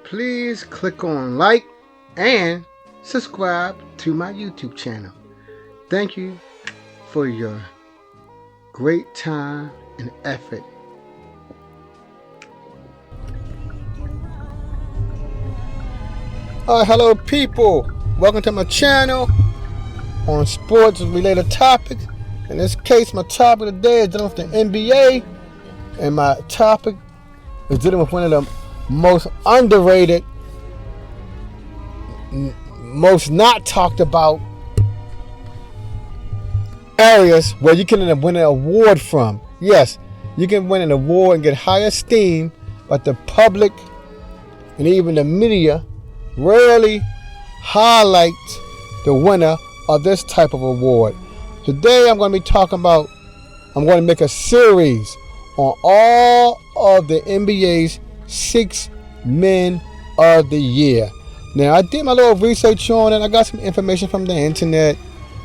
please click on like and subscribe to my YouTube channel. Thank you for your great time and effort. Hello people, welcome to my channel on sports related topics. In this case, my topic today is dealing with the NBA, and my topic is dealing with one of the most underrated, most not talked about areas where you can win an award from. Yes, you can win an award and get high esteem, but the public and even the media rarely highlight the winner of this type of award. Today I'm going to make a series on all of the NBA's 6 men of the year. Now, I did my little research on it. I got some information from the internet,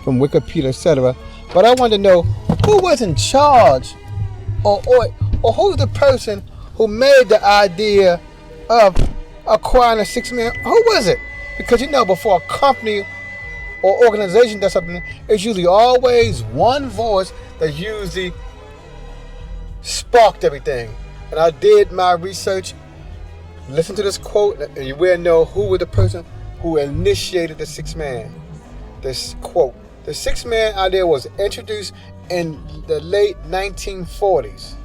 from Wikipedia, etc. But I wanted to know who was in charge, or who's the person who made the idea of acquiring a 6 man. Who was it? Because before a company or organization does something, it's usually always one voice that usually sparked everything. And I did my research. Listen to this quote, and you will know who was the person who initiated the 6 man. This quote: "The 6 man idea was introduced in the late 1940s,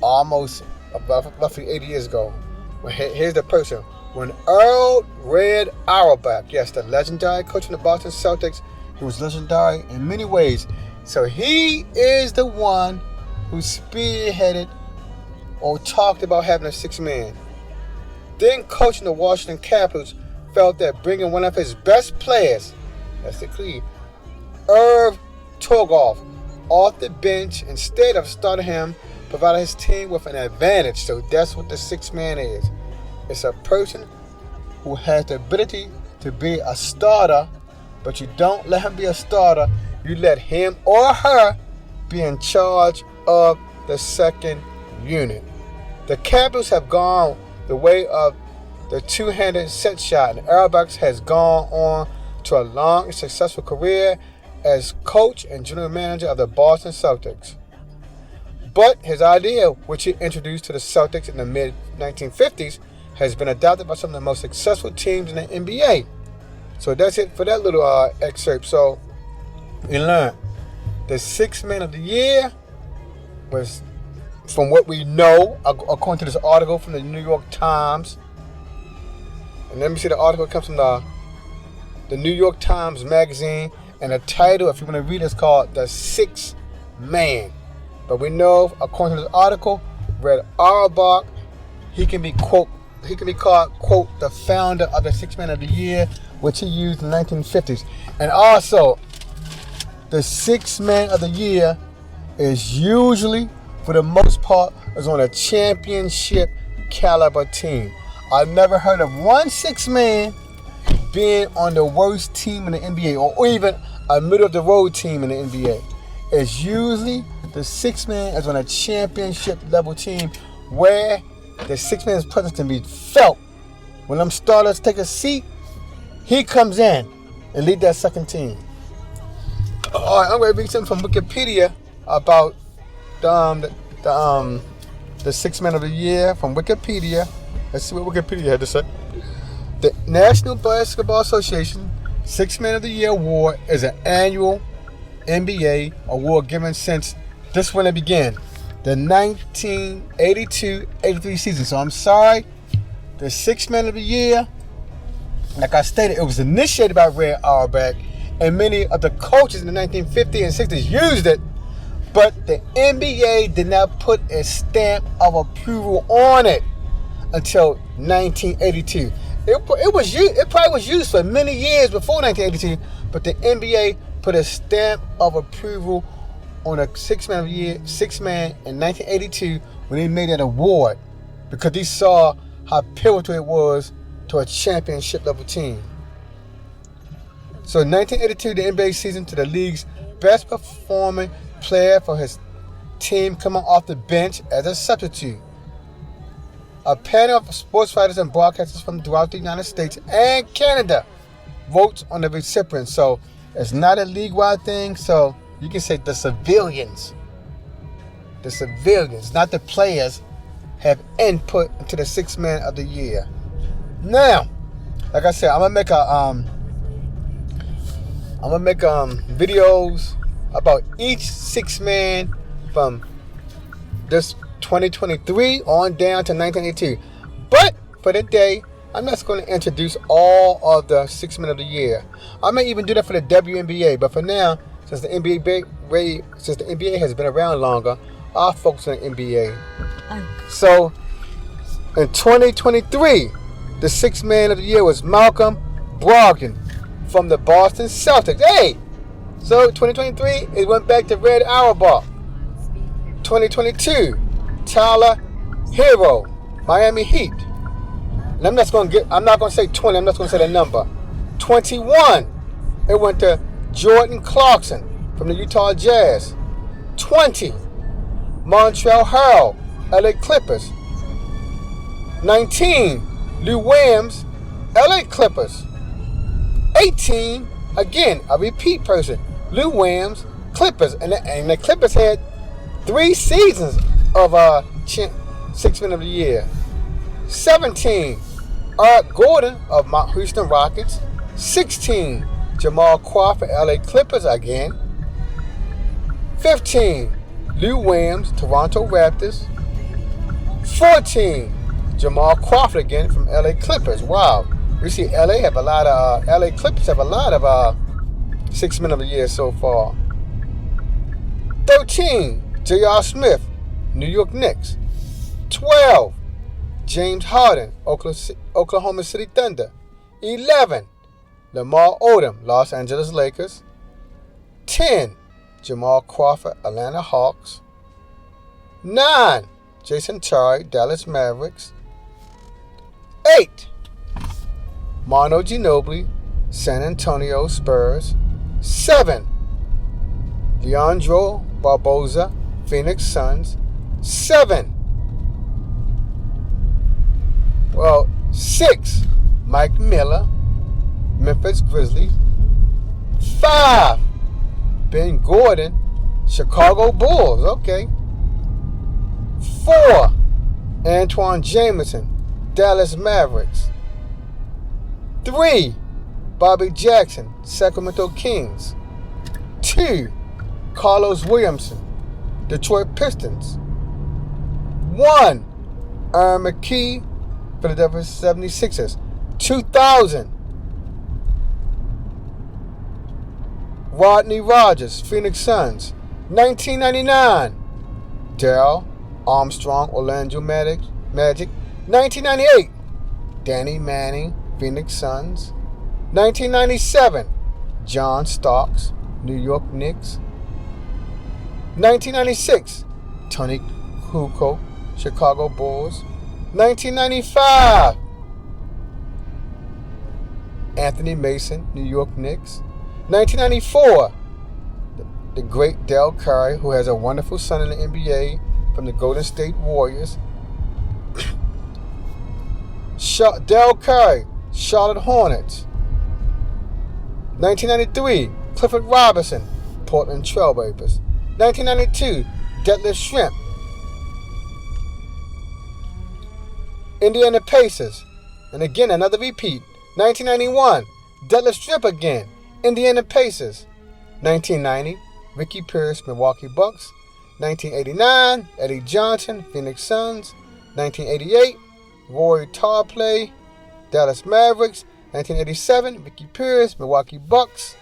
almost roughly 80 years ago." Well, here's the person. When Earl Red Auerbach, yes, the legendary coach of the Boston Celtics, he was legendary in many ways. So he is the one who spearheaded or talked about having a 6 man. Then coaching the Washington Capitals felt that bringing one of his best players, that's the key, Irv Torgoff, off the bench instead of starting him, provided his team with an advantage. So that's what the 6 man is. It's a person who has the ability to be a starter, but you don't let him be a starter. You let him or her be in charge of the second unit. The Capitals have gone the way of the two-handed set shot, and Auerbach has gone on to a long and successful career as coach and general manager of the Boston Celtics. But his idea, which he introduced to the Celtics in the mid-1950s, has been adopted by some of the most successful teams in the NBA. So that's it for that little excerpt. So you learn the 6 man of the year was, from what we know, according to this article from the New York Times. And let me see, the article comes from the New York Times magazine, and the title, if you want to read it, is called "The 6 Man." But we know, according to this article, Red Auerbach, he can be called, quote, the founder of the 6 man of the year, which he used in the 1950s. And also, the 6 man of the year is usually, for the most part, is on a championship caliber team. I've never heard of one 6 man being on the worst team in the NBA, or even a middle of the road team in the NBA. It's usually the 6 man is on a championship level team where the 6 man's presence can be felt. When them starters take a seat, he comes in and lead that second team. All right, I'm going to read something from Wikipedia about the 6 man of the year from Wikipedia. Let's see what Wikipedia had to say. The National Basketball Association 6 man of the year award is an annual NBA award given since this when it began, the 1982-83 season. So I'm sorry, the 6 man of the year, like I stated, it was initiated by Red Auerbach, and many of the coaches in the 1950s and 60s used it, but the NBA did not put a stamp of approval on it until 1982. It probably was used for many years before 1982, but the NBA put a stamp of approval on a 6 man of the year, 6 man in 1982 when they made that award, because they saw how pivotal it was to a championship level team. So in 1982, the NBA season to the league's best performing player for his team coming off the bench as a substitute. A panel of sports writers and broadcasters from throughout the United States and Canada votes on the recipients. So it's not a league-wide thing. So you can say the civilians, not the players, have input into the Sixth Man of the Year. Now, like I said, I'm gonna make videos about each Sixth Man from this 2023 on down to 1982. But for today, I'm just going to introduce all of the Sixth Men of the Year. I may even do that for the WNBA, but for now, since the NBA has been around longer, I'll focus on the NBA. So, in 2023, the Sixth Man of the Year was Malcolm Brogdon from the Boston Celtics. Hey! So, 2023, it went back to Red Auerbach. 2022, Tyler Hero, Miami Heat. And I'm not going to say 20, I'm just going to say the number. 21, it went to Jordan Clarkson from the Utah Jazz. 20, Montrezl Harrell, LA Clippers. 19, Lou Williams, LA Clippers. 18, again, a repeat person, Lou Williams, Clippers. And the Clippers had 3 seasons of Sixth Man of the Year. 17, Eric Gordon of Houston Rockets. 16, Jamal Crawford, LA Clippers again. 15, Lou Williams, Toronto Raptors. 14, Jamal Crawford again from LA Clippers. Wow. We see LA Clippers have a lot of Sixth Men of the Year so far. 13, J.R. Smith, New York Knicks. 12, James Harden, Oklahoma City Thunder. 11, Lamar Odom, Los Angeles Lakers. 10, Jamal Crawford, Atlanta Hawks. 9, Jason Terry, Dallas Mavericks. 8, Manu Ginobili, San Antonio Spurs. 7, Leandro Barbosa, Phoenix Suns. 6, Mike Miller, Memphis Grizzlies. 5, Ben Gordon, Chicago Bulls. Okay. 4, Antoine Jameson, Dallas Mavericks. 3, Bobby Jackson, Sacramento Kings. 2, Carlos Williamson, Detroit Pistons. 1, Aaron McKee, Philadelphia 76ers. 2000, Rodney Rogers, Phoenix Suns. 1999, Darryl Armstrong, Orlando Magic. 1998, Danny Manning, Phoenix Suns. 1997, John Starks, New York Knicks. 1996, Tony Kukoc, Chicago Bulls. 1995, Anthony Mason, New York Knicks. 1994, the great Del Curry, who has a wonderful son in the NBA from the Golden State Warriors. Del Curry, Charlotte Hornets. 1993, Clifford Robinson, Portland Trailblazers. 1992, Detlef Schrempf, Indiana Pacers. And again, another repeat. 1991, Detlef Schrempf again, Indiana Pacers. 1990, Ricky Pierce, Milwaukee Bucks. 1989, Eddie Johnson, Phoenix Suns. 1988, Roy Tarpley, Dallas Mavericks. 1987, Ricky Pierce, Milwaukee Bucks.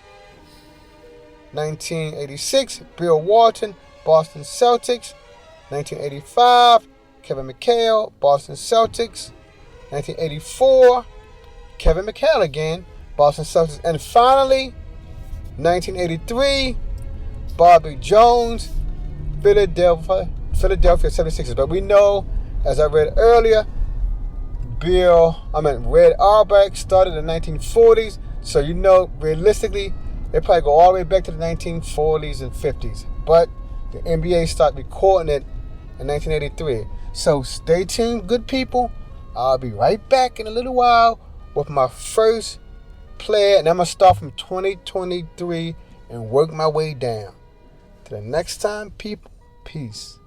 1986, Bill Walton, Boston Celtics. 1985, Kevin McHale, Boston Celtics. 1984, Kevin McHale again, Boston Celtics. And finally, 1983, Bobby Jones, Philadelphia 76ers. But we know, as I read earlier, Red Auerbach started in the 1940s. So you know, realistically, they probably go all the way back to the 1940s and 50s. But the NBA started recording it in 1983. So stay tuned, good people. I'll be right back in a little while with my first player, and I'm going to start from 2023 and work my way down. Till the next time, people, peace.